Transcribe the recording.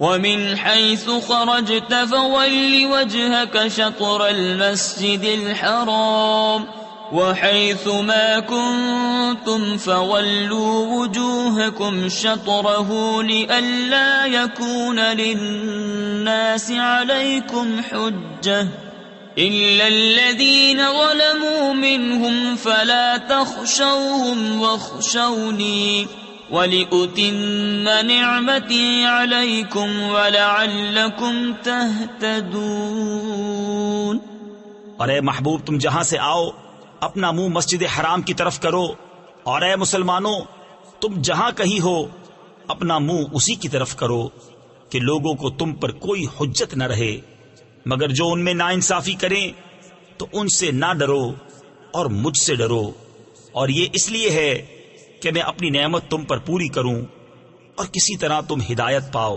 ومن حيث خرجت فول وجهك شطر المسجد الحرام وحيث ما كنتم فولوا وجوهكم شطره لئلا يكون للناس عليكم حجة إلا الذين ظلموا منهم فلا تخشوهم واخشوني وَلِأُتِمَّ نِعْمَتِي عَلَيْكُمْ وَلَعَلَّكُمْ تَهْتَدُونَ۔ اور اے محبوب تم جہاں سے آؤ اپنا منہ مسجد حرام کی طرف کرو، اور اے مسلمانوں تم جہاں کہیں ہو اپنا منہ اسی کی طرف کرو کہ لوگوں کو تم پر کوئی حجت نہ رہے، مگر جو ان میں ناانصافی کریں تو ان سے نہ ڈرو اور مجھ سے ڈرو، اور یہ اس لیے ہے کہ میں اپنی نعمت تم پر پوری کروں اور کسی طرح تم ہدایت پاؤ۔